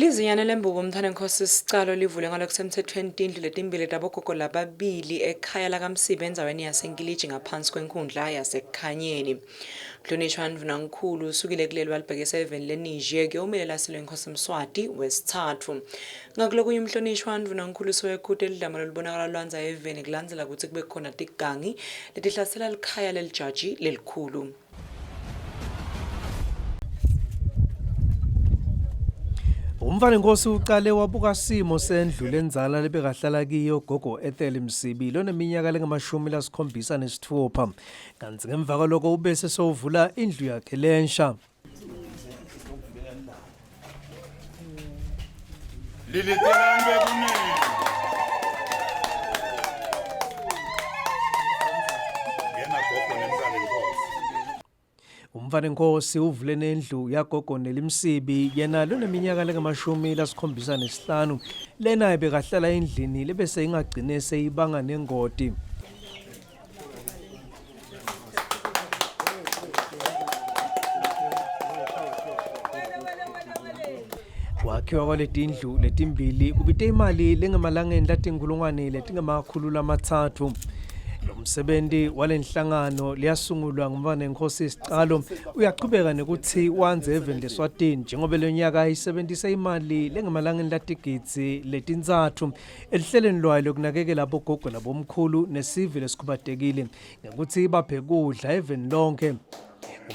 Lizinyane lembuko umthane nkosi sicalo livule ngalokusemthethweni tindlu letimbili tabogogo lababili ekhaya lakaMsibe endzaweni yaseNkiliji ngaphansi kwenkundla yaseKhanyeni. Mhlonishwa Ndvunankhulu usukile kuleli walibheke 7 leNiger kuyomelela silenkosi Mswati wesithathu. Ngakulokunye umhlonishwa Ndvunankhulu sowekhute lidlama lolibonakala lwanza eveni kulandzela kutsi kube khona tigangi letihlasela likhaya lelijaji lelikhulu. Umfana inkosi uqale wabuka simo sendlu lenzala lebekahlala kiyo gogo Ethel Msibi loneminyaka lengama-76 kanti ngemva kwalokho ubese sowuvula indlu yakhe lensha. Umfana inkosi uvule nendlu yagogo nelimsibi yena loneminyaka lengama-75 lena ebekahlala endlini lebese ingagcine seyibanga nengoti. Wakhiwa kwaletindlu letimbili kubite imali lengemalangeni latinkulungwane letingama-300. Umsebenzi walenhlangano liyasungulwa ngumfana inkosi sicalo uyaqhubeka nekuthi wanze eveni Eswatini njengoba lonyaka ayisebenzisa imali lengemalangeni latigidzi letintsathu elihlelweni lwayo lokunakekela abogogo labomkhulu nesive lesikhubatekile ngekuthi baphe kudla eveni lonke.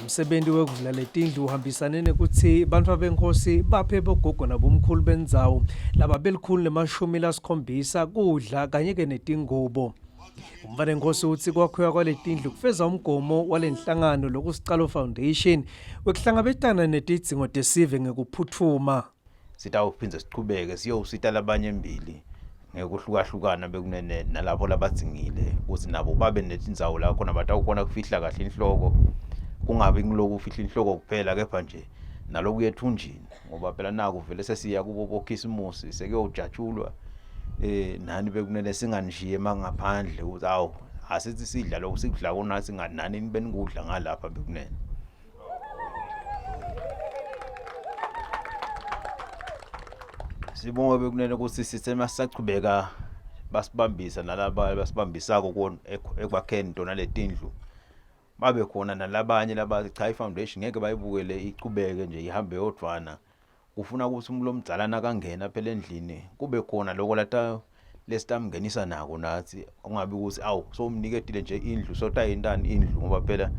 Umsebenzi wekuvula letindlu uhambisane nekuthi bantu abenkosi baphe bogogo nabomkhulu bendzawo laba belikhulu-7 kudla kanye-ke netingubo. Umfana inkosi uthi kwakhiwa kwaletindlu kufeza umgomo walenhlangano lokusicalo foundation wekuhlangabetana netidzingo tesive ngekuphuthuma. Sitawuphindze siqhubeke siyosita labanye embili ngekuhlukahlukana bekunene nalapho labadzingile ukuthi nabo babe netindzawo la khona batawukhona kufihla kahle inhloko kungabi ngiloku ufihla inhloko kuphela kepha nje nalokuye ethunjini ngoba phela naku vele sesiya kubo bokhisimusi sekuyojatshulwa nani bekunene singanishiye mangaphandle ukuthi awu asithi sidla lokho sikudla kona singanani beningudla ngalapha bekunene. Sibonga bekunene ukuthi sisema sisaqhubeka basibambisa nalaba basibambisako kona ekwakheni tona letindlu babe khona nalabanye laba cha ifoundation ngeke bayibukele iqhubeke nje ihambe yodwana ufuna ukuthi umlo omdala nakangena phela endlini kube khona lokho lata lesitamngenisa nako nathi ungabi ukuthi awu somnikedile nje indlu sotayintani indlu ngoba phela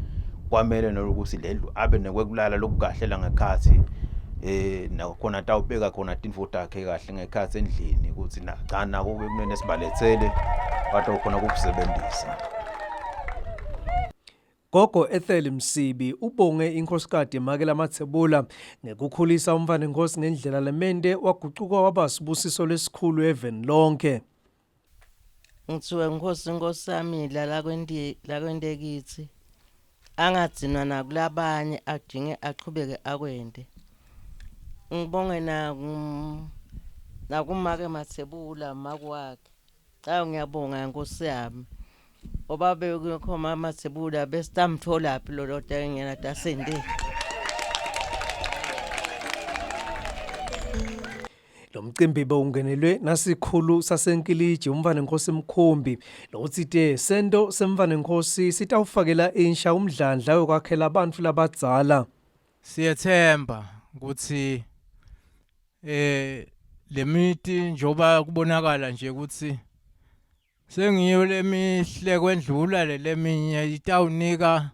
kwamele nokuthi lendlu abe nekwekulala lokugahlela ngekhathi nakhona tawubeka khona tinfo takhe kahle ngekhathi endlini ukuthi na cha nako bekunene sibalethele bathi khona kukusebenzisa. Gogo Ethel Msibi ubonge inkhosikade Makela Mathebula ngekukhulisa umfana inkosi ngendlela lemende waguquka waba sibusiso lesikhulu eveni lonke. Ngithiwe inkosi yami la kwendekithi angadzinwa nakulabanye adinge aqhubeke akwende. Ngibonge nakumake Mathebula makwakhe. Cha ngiyabonga inkosi yami. Oba bekukhoma Mathebula besitamthola phi lo ngena tasende. Lo mcimbi bewungenelwe nasikhulu saseNkiliji umfana inkosi Mkhombi lokuthi sento semfana inkosi sitawufakela insha umdlandla yokwakhela abantu labadzala. Siyethemba ukuthi lemiti njoba kubonakala nje ukuthi sengiyo lemihle kwendlula leminye itawunika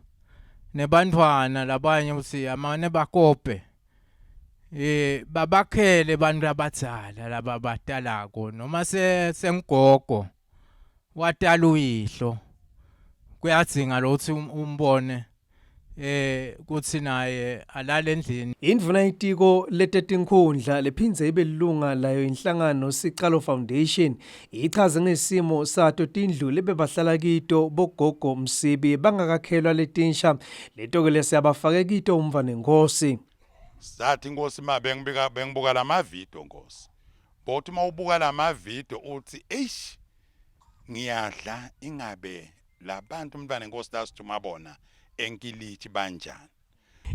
nebantwana labanye ukuthi amane bakope babakhele bantu abadzala laba batalako noma sengigogo watala uyihlo kuyadzinga lokuthi umbone kuthi naye alala endlini. Indvuna yetiko letetinkhundla lephindze ibe lilunga layo inhlangano Sicalo Foundation ichaze ngesimo sato tindlu lebebahlala kito bogogo Msibi bangakakhelwa letinsha leto ke lesiyabafake kito umfana inkosi. Sathi inkosi bengibuka lamavideo nkosi. Bothi mawubuka lamavideo uthi eish ngiyadla ingabe labantu umntwana inkosi lasithuma bona enkilithi banjani.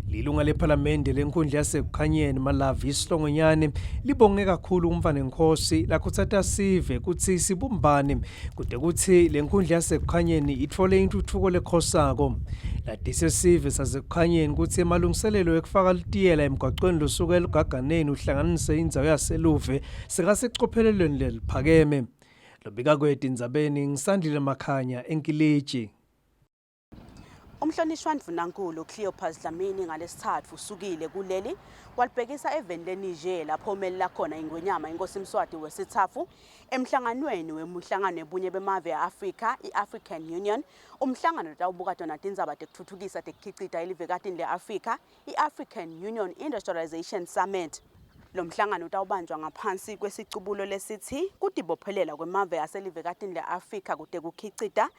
Lilunga lephalamende lenkundla yasekukhanyeni Malavi Sihlongonyane libonge kakhulu umfana Nkosi lakutsatha sive kutsi sibumbane kude kuthi lenkundla yasekukhanyeni itfole intuthuko lekhosako. Ladise sive sasekukhanyeni kutsi emalungiselelo ekufaka litiyela emgwaqweni losuka elugaganeni uhlanganise indzawo yaseluve sekasecophelelweni leliphakeme. Lobika kweTindzabeni ngisandile Makhanya enkiliji. Umhlonishwa Ndvunankulu Cleopas Dlamini ngalesithathu usukile kuleli walibhekisa eveni leNiger lapho omelela khona ingwenyama inkosi Mswati wesithathu emhlanganweni wemihlangano ebunye bemave eAfrika iAfrican Union umhlangano utawubuka tona tindzaba tekutfutfukisa tekukhicita elivekatini leAfrika iAfrican Union Industrialization Summit. Lo mhlangano utawubanjwa ngaphansi kwesicubulo lesithi kutibophelela kwemave aselivekatini leAfrika kute kukhicita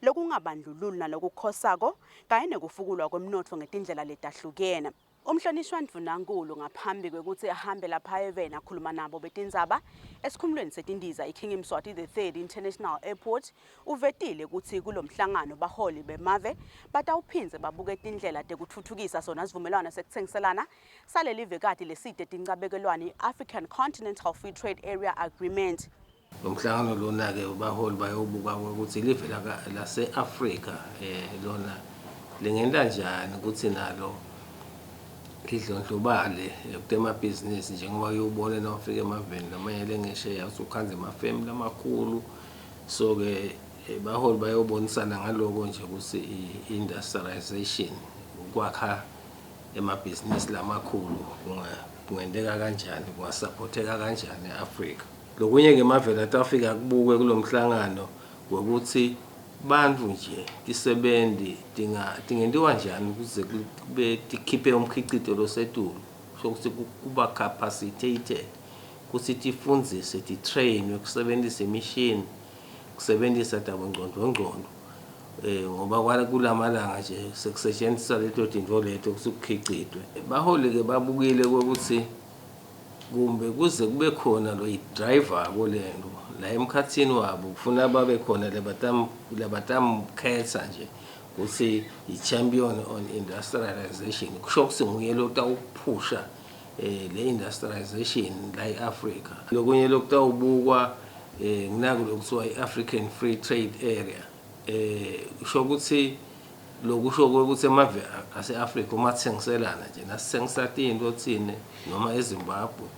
lokungabandlululi nalokukhosako kanye nekufukulwa kwemnotfo ngetindlela letahlukene. Umhlonishwa Ndvunankulu ngaphambi kwekuthi ahambe lapha eveni akhuluma nabo betindzaba esikhumulweni setindiza iKing Mswati III International Airport uvetile ukuthi kulomhlangano baholi bemave batawuphindze babuke tindlela tekutfutfukisa sona sivumelwano sekutsengiselana saleli vekati leside tincabekelwano African Continental Free Trade Area Agreement. Umhlangano lona ke baholi bayobuka ukuthi live lase-Afrika lona lingenda njani ukuthi nalo lidlondlobale kutemabhizinisi njengoba uyobona nawufika emaveni lamanye lengesheya usukhanze emafemi lamakhulu. So ke baholi bayobonisana ngaloko nje ukuthi i-industrialization ukwakha emabhizinisi lamakhulu kungendeka kanjani, kungasupporteka kanjani eAfrika. Lokunye ke emaveni atafika kubukwe kulomhlangano ukuthi bantu nje tisebenzi tingentiwa njani ukuze kube tikhiphe umkhicito losetulu sokuthi kuba capacitated ukuthi tifundzise titrain ukusebenzisa imishini kusebenzisa tabongqondo ngoba kulamalanga nje sekusetshenziswa leto tinto leto kusukukhicitwe. Baholi ke babukile ukuthi kumbe kuze kube khona lo driver kolento la emkhathini wabo kufuna babe khona lebatamkhetha nje ukuthi i-champion on industrialization kusho ukuthi nguye lo tawuphusha le industrialization la eAfrika. Lokunye lokutawubukwa nginaku lokuthiwa i-African Free Trade Area kusho ukuthi lokusho ukuthi emave ase-Afrika uma thengiselana nje nasithengisa into thine noma eZimbabwe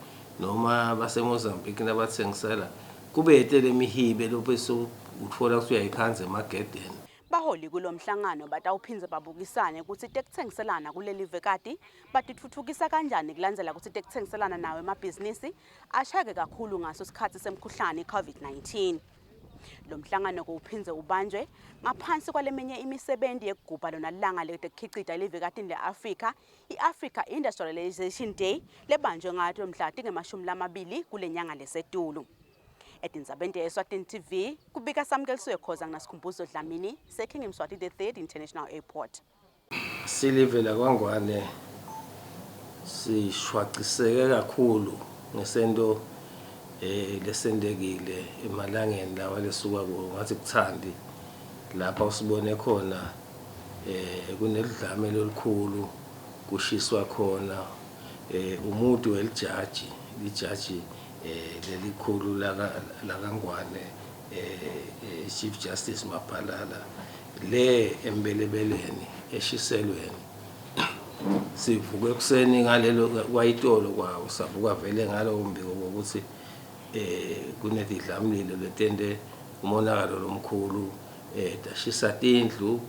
noma baseMozambique nabathengisela kube yetele mihibe lopho utfola ukuthi uyayikhanza emagedeni. Baholi kulomhlangano batawuphindze babukisane ukuthi tekuthengiselana kuleli vekati batitfutfukisa kanjani kulandzela ukuthi tekuthengiselana nawo emabhizinisi ashake kakhulu ngaso sikhatsi semkhuhlane i-COVID-19. Lo mhlangano kuphindze ubanjwe ngaphansi kwalemenye imisebenzi yekugubha lona langa letekukhicita elivekatini leAfrika iAfrica Industrialization Day lebanjwe ngato mhla tingemashumi kule nyanga lesetulu. Etindzabeni Eswatini TV kubika samkeliswe khoza nginasikhumbuzo Dlamini seKing Mswati III International Airport. Silivela kwangwane sishwaciseke kakhulu ngesento lesendekile emalangeni lawa lesuka ngathi kuthandi lapha usibone khona kunelidlame lolukhulu kushiswa khona umuntu welijaji lijaji lelikhulu lakangwane Chief Justice Mapalala le embelebeleni eshiselweni sivuke ekuseni ngalelo kwayitolo kwawo savuka vele ngalo umbiko ukuthi kunedidlamlilo letende umonakalo lomkhulu dashisa tindlu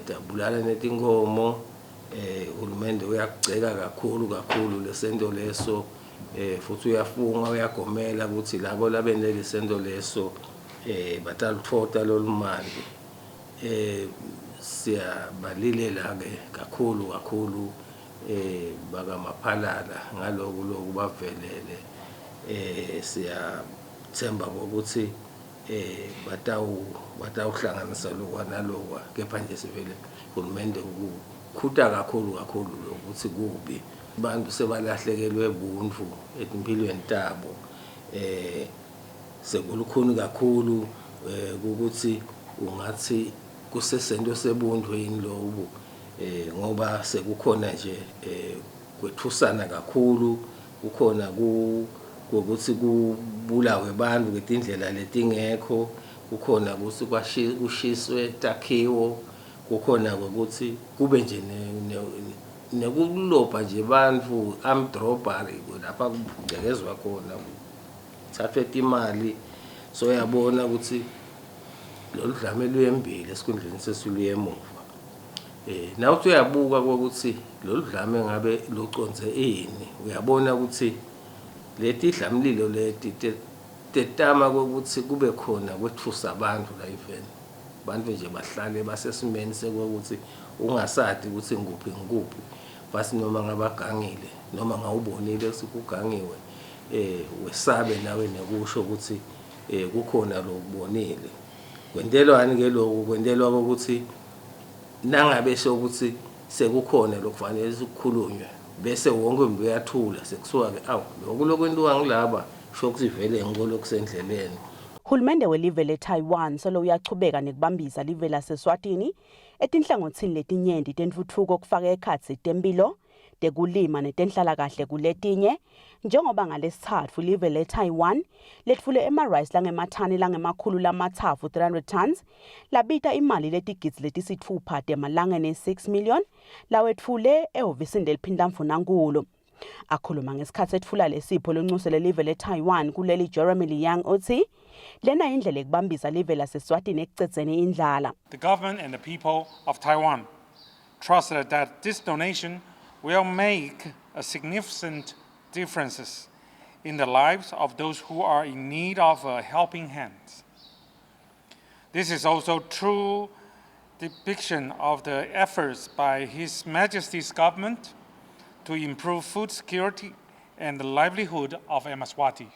dabulala netinkomo uhulumende uyagceka kakhulu lesento leso futhi uyafunga uyagomela ukuthi labo labene lesento leso batalithota lolumali siyabalilela ke kakhulu baka Maphalala ngaloku bavelele siyathemba ukuthi batawuhlanganisa lokwanalokwa kepha nje sivele uhulumende ukukhuta kakhulu ukuthi kubi abantu sebalahlekelwe ubuntu empilweni tabo sekulukhuni kakhulu ukuthi ungathi kusesento sebuntu yini lobu ngoba sekukhona nje kwethusana kakhulu kukhona ukuthi kubulawe abantu ngetindlela letingekho kukhona ukuthi kushiswe takhiwo kukhona ukuthi kube nje nekulopha nje abantu amdrobhari lapha kugekezwa khona thathwe imali so uyabona ukuthi lolu dlame luyembili esikhundleni sesuluye emuva nawuthi uyabuka ukuthi lolu dlame ngabe luconze ini uyabona ukuthi leti dlamlilo leti tetama ukuthi kube khona kwethusa abantu la even abantu nje bahlale basesimeni sekuthi ungasathi ukuthi ngikuphi basi noma ngabagangile noma ngawubonile sikugangiwe wesabe nawe nekusho ukuthi kukhona lokubonile kwentelwani ke lokho kwentelwa ukuthi nangabe sokuthi sekukhona lokufanele ukukhulunywe bese wonke umuntu uyathula sekusuka ke lokho lokwentiwa ngilaba shokuthi vele ngikolo kusendleleni. Hulumende welive leTaiwan solo uyachubeka nekubambisa live laseSwatini etinhlangothini letinyenti tentfutfuko kufaka ekhatsi tempilo tekulima netenhlala kahle kuletinye njengoba ngalesithathu live leTaiwan letfule rice langemathani langemakhulu lamathafu 300 tons labita imali letigidzi letisitfupha temalangeni 6 million lawetfule ehhovisini leliphindamfunankulu. Akhuluma ngesikhathi etfula lesipho loncusele live leTaiwan kuleli Jeremy Liang uthi lena indlela ekubambisa live laseSwatini ekucedzeni indlala. The government and the people of Taiwan trusted that this donation will make a significant differences in the lives of those who are in need of a helping hand. This is also true depiction of the efforts by His Majesty's government to improve food security and the livelihood of Eswatini.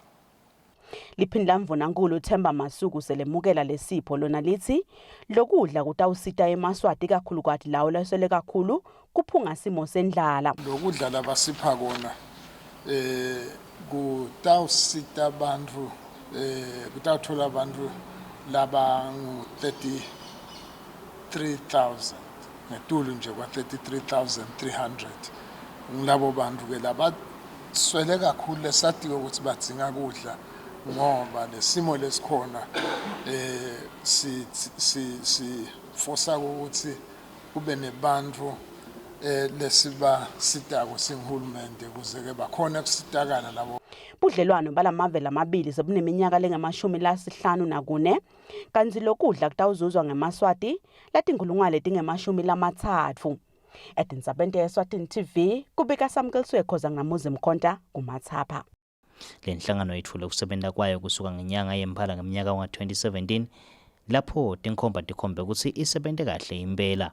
Liphindamfunankulu Themba Masuku selemukela lesipho lona lithi lokudla kutawusita eMaswati kakhulukazi lawo lasele kakhulu kuphunga simo sendlala. Lokudla labasipha kona kutawusita abantu kutawuthola abantu laba 33,000 ngetulu nje kwa 33,300 ngilabo bantu ke laba swele kakhulu lesati ukuthi badzinga kudla ngoba lesimo lesikhona si forsa ukuthi kube nebantu lesiba sitako singihulumende kuze ke bakhona kusitakana labo. Budlelwano balamave lamabili sebuneminyaka lengama-54 kanti lokudla kutawuzuzwa ngeMaswati latinkulungwane letingemashumi-3. Tindzaba Eswatini TV kubika samkeliswe khoza ngamuzi mkhonta kumathapha. Le nhlangano yethule ukusebenza kwayo kusuka ngenyanga yemphala ngeminyaka wa-2017 lapho tinkhomba tikhombe ukuthi isebenze kahle impela.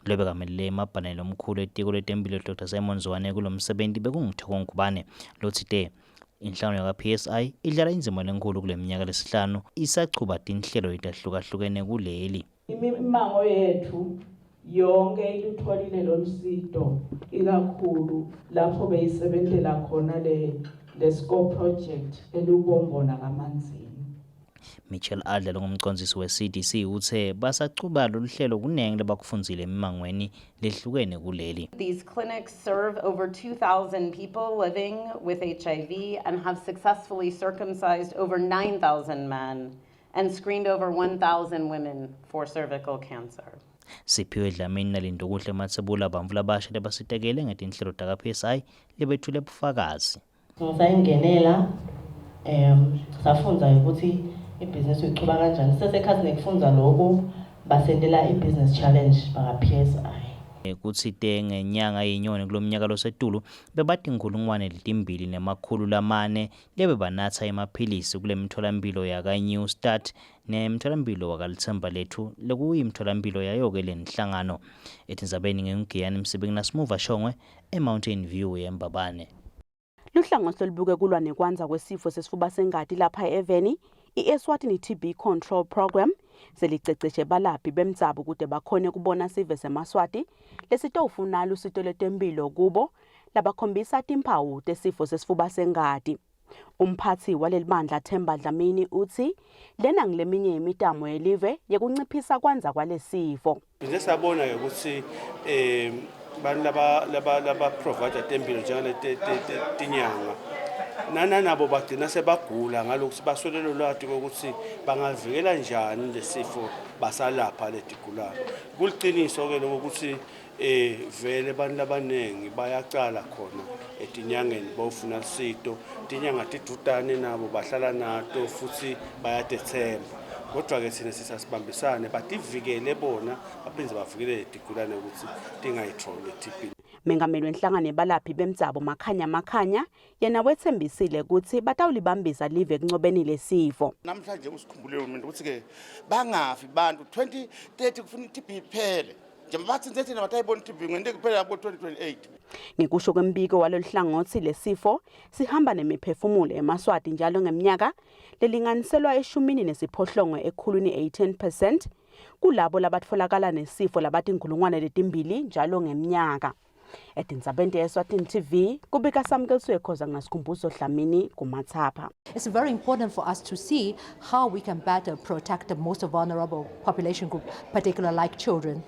Lobe kamelele emabhaneni omkhulu etiko letempilo Dr. Simon Zwane kulomsebenzi bekungithoko ngubane lothite inhlangano yakwa-PSI idlala inzima lenkulu kule minyaka lesihlanu isachuba tinhlelo ezahlukahlukene kuleli. Imimango yethu yonke ilutholile lolusido ikakhulu lapho beyisebenzela khona le scope project elubombona kamanzini. Michelle Adler ngumcondzisi we-CDC uthe basachuba lolu hlelo kunenge lebakufundzile emimangweni lehlukene kuleli. These clinics serve over 2,000 people living with HIV and have successfully circumcised over 9,000 men and screened over 1,000 women for cervical cancer. Siphiwe Dlamini nalindo kuhle mathebula bamvu labasha lebasitekele ngetinhlelo taka-PSI lebethule bufakazi. Sayingenela safundza ukuthi ibusiness uyichuba kanjani sesekhathi nekufundza lokho basendela ibusiness challenge baka-PSI. Kuthi ngenyanga yenyoni kulomnyaka losetulu bebati inkulungwane letimbili nemakhulu lamane lebe banatha emaphilisi kule mtholampilo yaka New Start nemtholampilo wakalithemba lethu lekuyimtholampilo yayoke lenhlangano. Etindzabeni ngengiyani Msibeki Nasimuva Shongwe eMountain View eMbabane. Luhlangoso libuke kulwa nekwanza kwesifo sesifuba sengati lapha eEveni iEswatini TB Control Program seliceceshe balaphi bemdzaba ukuthi bakhone kubona sive seMaswati lesitofuna lusito letempilo kubo labakhombisa timpawu tesifo sesifuba sengati. Umphathi waleli bandla Themba Dlamini uthi lena ngileminye imitamo yelive yekunciphisa kwanza kwalesifo. Nje sabona ukuthi bantu laba provider tempilo njengale tinyanga nabo bagcina sebagula ngalokho baswelelo lwati ukuthi bangavikela njani lesifo basalapha letigulayo. Kuliqiniso ke lokuthi vele abantu abanengi bayacala khona etinyangeni bawufuna isito tinyanga tidudane nabo bahlala nato futhi bayadethemba. Kodwa ke sine sisasibambisane bativikele bona baphindze bavikele letigulane ukuthi tingayitholi TB. Mengameli wenhlangano yabalaphi bemtsabo Makhanya yena wethembisile ukuthi batawulibambisa live kunqobeni lesifo. Namhlanje usikhumbule umuntu ukuthi ke bangafi bantu 2030 kufuna TB iphele. Njengoba bathi thina batayibona TB ngende kuphela yabo 2028. Ngikusho kwembiko waloluhlangothi lesifo sihamba nemiphefumulo eMaswati njalo ngeminyaka lelinganiselwa eshumini nesiphohlongo ekhulwini 18% kulabo labatfolakala nesifo labathi 2,000 njalo ngeminyaka. Tindzaba Eswatini TV kubika samkeliswe khoza ngasikhumbuzo Dlamini kumathapha. It's very important for us to see how we can better protect the most vulnerable population group, particularly like children.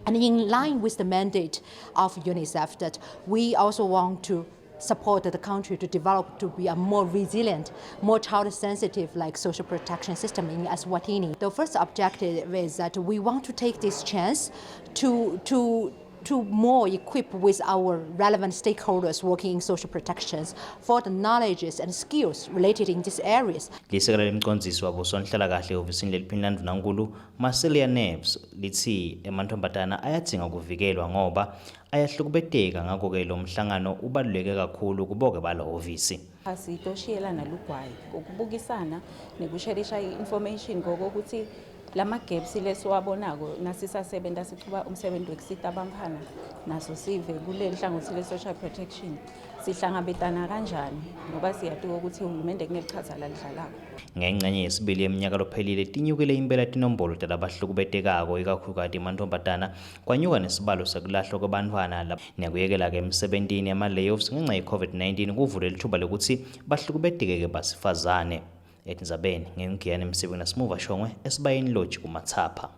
And in line with the mandate of UNICEF that we also want to support the country to develop to be a more resilient, more child-sensitive like social protection system in Eswatini. The first objective is that we want to take this chance to more equip with our relevant stakeholders working in social protections for the knowledges and skills related in these areas. Lisekela lemcondzisi wabo sonhlalakahle ofisini leliphini Nankulu Marcelia Neves lithi emantombazana ayadzinga ukuvikelwa ngoba ayahlukubeteka ngakho ke lo mhlangano ubaluleke kakhulu kuboke balo ofisi. Asitoshiyelana lugwayi ukubukisana nekusherisha information ngokuthi lama gaps lesiwabonako nasisasebenza sichuba umsebenzi wekusita abamphana naso sive kuleli hlangothi le social protection sihlangabetana kanjani ngoba siyatuka ukuthi uhulumende kuneqhaza lalidlalako. Ngengcenye yesibili eminyaka lophelile tinyukile impela tinombolo talabahlukubetekako ikakhulukazi amantombazana kwanyuka nesibalo sekulahlwa kwabantwana nekuyekela ke emsebentini ama-layoffs ngenxa ye-COVID-19 kuvule lithuba lokuthi bahlukubetekeke basifazane. Tindzabeni ngengiyane emsebenzini nasimuva shongwe esibayeni lodge kumathapha.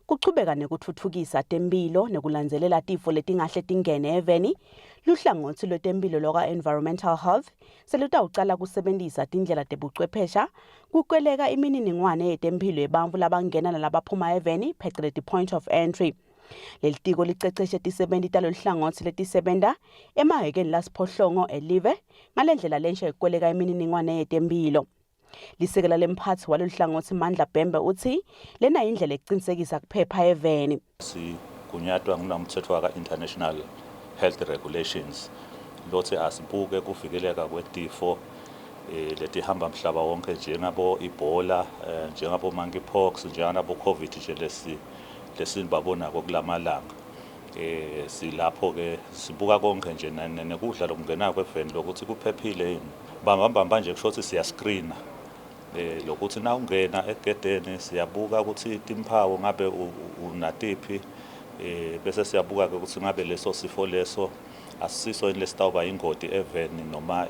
Kuchubeka nekutfutfukisa tempilo nekulandzelela tifo letingahle tingene eveni, luhlangothi lwetempilo loka environmental health selutawucala kusebentisa tindlela tebuchwephesha kukweleka imininingwane yetempilo yebantfu labangena nalabaphuma eveni phecelezi point of entry. Lelitiko liceceshe tisebenti taloluhlangothi letisebenta emahekeni lasiphohlongo elive ngalendlela lensha yekweleka imininingwane yetempilo. Lisekela lemphathi waloluhlangothi Mandla Bhembe uthi lena indlela ekuqinisekisa kuphepha eveni. Sigunyatwa ngumthetho waka international health regulations lothi asibuke kuvikeleka kwetifo letihamba mhlaba wonke njengabo Ebola njengabo monkeypox njengabo COVID nje lesibabona kokulamalanga. Silapho ke sibuka konke nje nekudla lokungena kweveni lokuthi kuphephile yini. Bamba nje kusho ukuthi siya screena lokuthi na ungena egedeni siyabuka ukuthi timphawu ngabe unatiphi bese siyabuka ukuthi ngabe leso sifo leso asiso lesitawuba ingoti eveni noma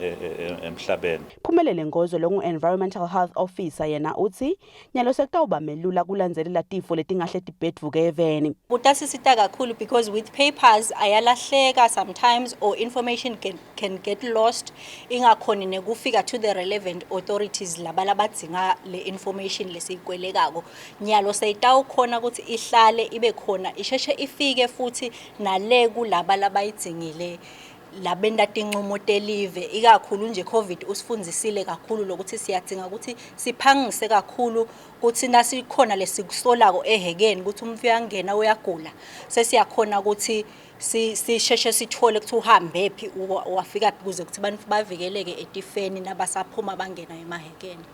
emhlabeni. Phumelele Ngozo longu environmental health officer yena uthi nyalo sekutawuba melula kulandzelela tifo letingahle tibhedvuke eveni. Kutasisita kakhulu because with papers ayalahleka sometimes or information can get lost ingakhoni nekufika to the relevant authorities labalabadzinga le information lesiyikwelekako. Nyalo seyitawukhona ukuthi ihlale ibe khona isheshe ifike futhi nale kulaba labayidzingile labenda tinqumo telive ikakhulu nje COVID usifundzisile kakhulu lokuthi siyadzinga ukuthi siphangise kakhulu ukuthi nasikhona lesikusolako ehekeni ukuthi umfu uyangena uyagula sesiyakhona ukuthi sisheshe sithole ukuthi uhambe phi wafika kuze ukuthi abantu bavikeleke etifeni nabasaphuma bangena emahekeni.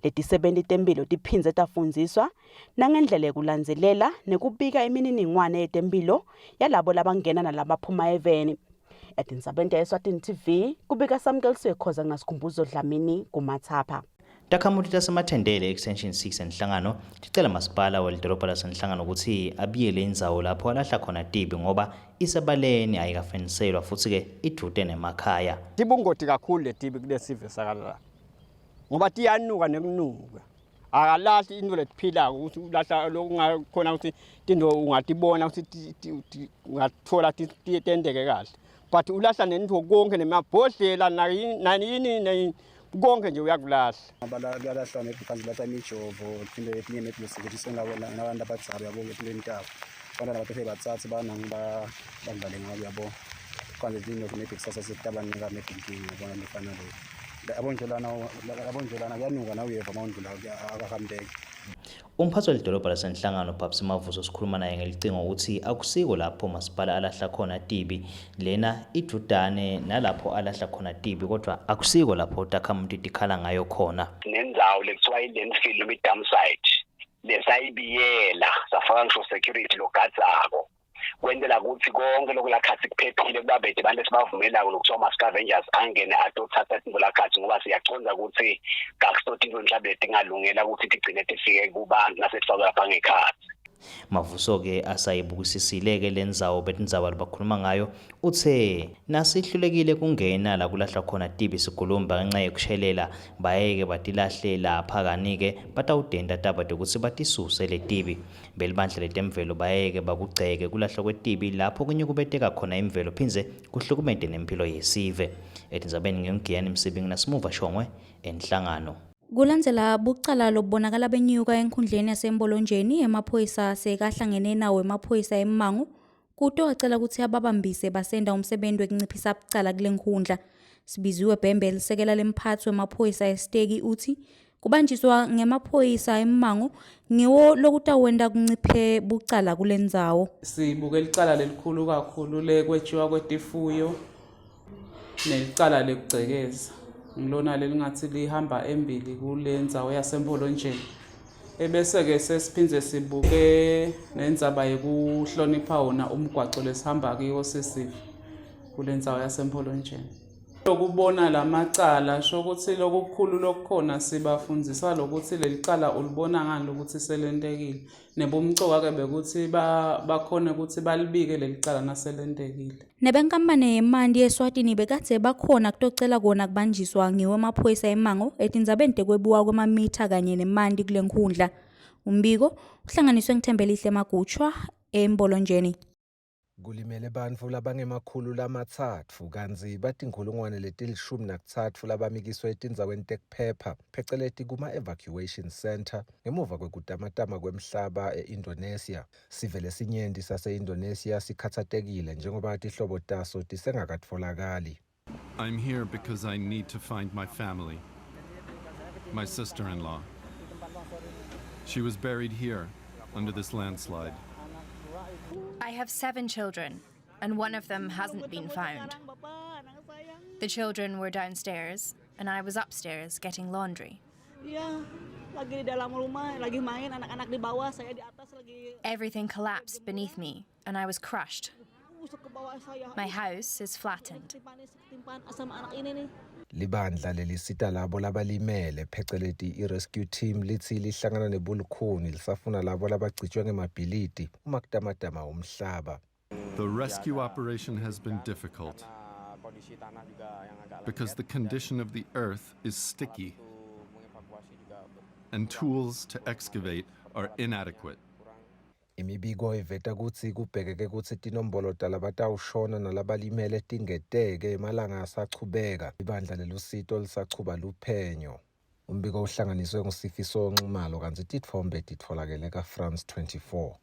Letisebenti tempilo tiphindze tafundziswa nangendlela ekulandzelela nekubika imininingwane yetempilo yalabo labangena nalabaphuma eveni. Tindzaba Eswatini TV kubika samkeliswe khoza ngasikhumbuzo Dlamini kumathapha. Takhamuthi tasemathendele extension 6 enhlangano ticela masipala walidolobha lasenhlangano ukuthi abiyele indzawo lapho alahla khona Tibi ngoba isabaleni ayikafeniselwa futhi ke idute nemakhaya. Tibungoti kakhulu le Tibi kulesive sakala. Ngoba tiyanuka nekunuka. Akalahli into letiphila ukuthi ulahla lokungakhona ukuthi into ungatibona ukuthi ungathola titendeke kahle. But ulahla nento konke nemabhodlela nayini konke nje uyakulahla. Abalahla nephansi lapha imijovo phinde efinye neblessing nabantu abadzala yabo kulentaba. Abantwana bathe batsatsi bananga bangale ngabo yabo. Kanje dino maybe kusasa sitabanika nebinking yabona lefana lo. Abonjelana kuyanuka nawe uyeva mawundlula akahambeki. Umphathi walidolobha lasenhlangano Babs Mavuso sikhuluma naye ngelicingo ukuthi akusiko lapho masipala alahla khona Tibi lena idudane nalapho alahla khona Tibi kodwa akusiko lapho takhamuthi tikhala ngayo khona. Nendzawo lekuthiwa i-Landslide noma i-dam site lesayibiyela safaka ngisho security logadzako kwenzela ukuthi konke lokulakhathi kuphephile kubabethe abantu esibavumelako lokuthiwa ama-scavengers angene atothatha into lakhathi ngoba siyaconza ukuthi kakusoti into mhlawumbe letingalungela ukuthi tigcine tifike kubantu nasetifakwe lapha ngekhathi. Mavuso ke asayibukisisile ke lendzawo betindzaba libakhuluma ngayo uthe nasihlulekile kungena la kulahla khona Tibi sigulumba ngenxa yekushelela bayeke batilahle lapha kanike batawudenda tabade ukuthi batisuse le Tibi belibandla letemvelo bayeke bakugceke kulahla kweTibi lapho kunye kubeteka khona imvelo phinze kuhlukumete nempilo yesive. Etindzabeni ngengiyani Msibingi naSimuva Shongwe enhlangano. Kulandzela bucala lobonakala benyuka enkhundleni yasembolonjeni emaphoyisa sekahlangene nawo emaphoyisa eMmango kuto wacela ukuthi ababambise basenda umsebenzi wekunciphisa bucala kule nkhundla. Sibiziwe Bhembe lisekela lemphathi wemaphoyisa esiteki uthi kubanjiswa ngemaphoyisa eMmango ngiwo lokutawenda kunciphe bucala kule ndzawo. Sibuke licala lelikhulu kakhulu lekwetshiwa kwetifuyo nelicala lekugcekeza. Ngilona lelingathi lihamba embili kule ndzawo yasembolonjeni. Ebese ke sesiphinze sibuke nendzaba yekuhlonipha wona umgwaco lesihamba kiwo sesive kule ndzawo yasembolonjeni. Lokubona lamacala shokuthi lokukhulu lokukhona sibafundzisa lokuthi lelicala ulibona ngani lokuthi selentekile nebumcoka ke bekuthi bakhona ukuthi balibike lelicala naselentekile. Nebenkampane yemandi Eswatini bekadze bakhona kutocela kona kubanjiswa ngiwe amaphoyisa eMmango etindzabeni tekwebiwa kwemamitha kanye nemandi kule nkhundla. Umbiko uhlanganiswe ngithembelihle Magutshwa embolonjeni. Kulimele bantfu labangemakhulu lamathatfu kanzi batinkhulungwane letilishumi labamikiswe etindzaweni tekuphepha pheceleti kuma-evacuation center ngemuva kwekutamatama kwemhlaba e-Indonesia. Sive lesinyenti sase-Indonesia sikhatsatekile njengoba tihlobo taso tisengakatfolakali. I'm here because I need to find my family. My sister-in-law. She was buried here under this landslide. I have 7 children, and one of them hasn't been found. The children were downstairs, and I was upstairs getting laundry. Everything collapsed beneath me, and I was crushed. My house is flattened. Libandla lelisita labo labalimele pheceleti i-rescue team lithi lihlangana nebulukhuni lisafuna labo labagcitshwe ngemabhilidi uma kutamatama umhlaba. The rescue operation has been difficult because the condition of the earth is sticky and tools to excavate are inadequate. Imibiko iveta kutsi kubhekeke kutsi tinombolo talabatawushona nalabalimele tingeteke emalanga asachubeka. Ibandla lelusito lisachuba luphenyo. Umbiko uhlanganiswe nguSifiso Nxumalo kanti titfombe titfolakele ka-France 24.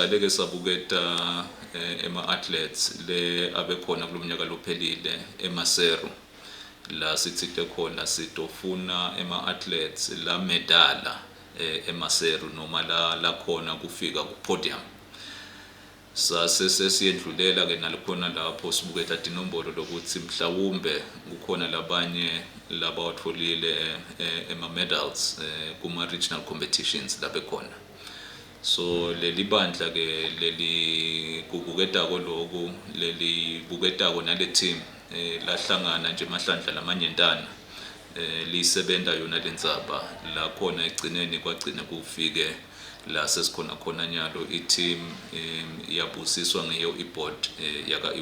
sicale ke sabuketa ema-athletes le abekhona kulomnyaka lophelile eMaseru la sithinte khona sitofuna ema-athletes la medala eMaseru noma la khona kufika ku-podium. Sesiyendlulela ke nalikhona lapho sibuketa tinombolo lokuthi mhlawumbe kukhona labanye labawatholile ema-medals kuma-regional competitions labekhona. So leli bandla ke leli kubuketako lokhu leli buketako nale team lahlangana nje mahlandla lamanyentana lisebenta yona lendzaba la khona egcineni kwagcina kufike la sesikhona khona nyalo i-team yabusiswa ngeyo i-board yaka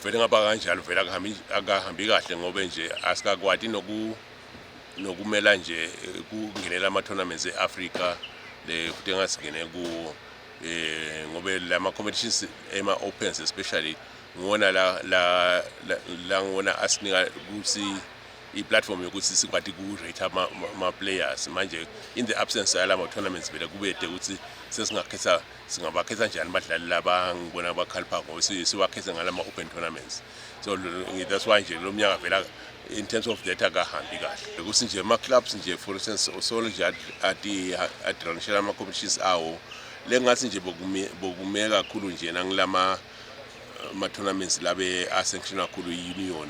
Vele ngaba kanjalo vele akahambi kahle ngoba nje asikakwati nokumela nje kungenela ama-tournaments e-Africa le futhi engasingene kuwo ngoba lama competitions ema-opens especially ngona la ngona asinika ukuthi i-platform yokuthi sikwati ku-rate ama-players manje in the absence yalama tournaments vele kubede ukuthi singabakhetha njani badlali laba ngibona bakhalipha ngoba siwakhetha ngalama open tournaments. So that's why nje lo mnyaka vela in terms of that akahambi kahle ukuthi nje ama-clubs nje for instance solo nje adranishela ama-competitions awo lengathi nje bokumeka kakhulu nje nangilama tournaments labe asanction kakhulu i-union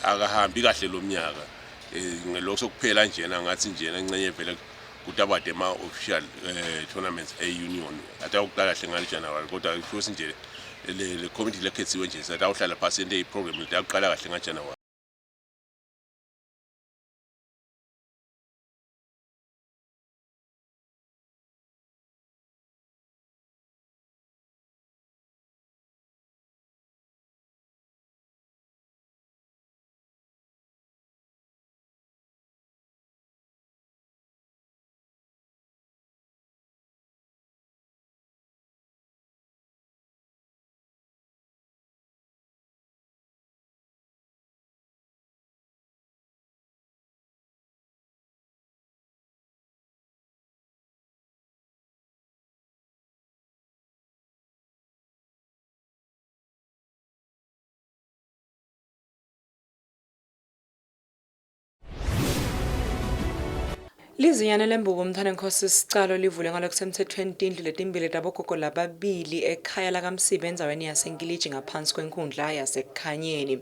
akahambi kahle lo mnyaka ngelokho sokuphela njena ngathi njena encenye vele kutabade ma-official tournaments e-union atawuqala kahle ngale January kodwa futhi nje le committee lekhethiwe nje satawuhlala phasi into i-program litaqala kahle ngaJanuary. Lizinyane lembuko umthanenkosi sicalo livule ngalokusemthethweni tindlu letimbili tabogogo lababili ekhaya lakamsibe endzaweni yasenkiliji ngaphansi kwenkundla yasekukhanyeni.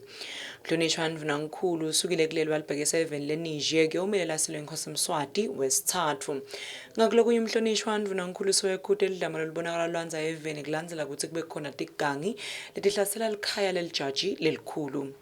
Mhlonishwa Ndvunankhulu usukile kuleli walibhekisa eveni leNiger kuyomile lasilwe inkosi Mswati wesithathu. Ngakulokunye umhlonishwa Ndvunankhulu sowekhute lidlama lolubonakala lwanza eveni kulandzela kutsi kube khona tigangi letihlasela likhaya lelijaji lelikhulu.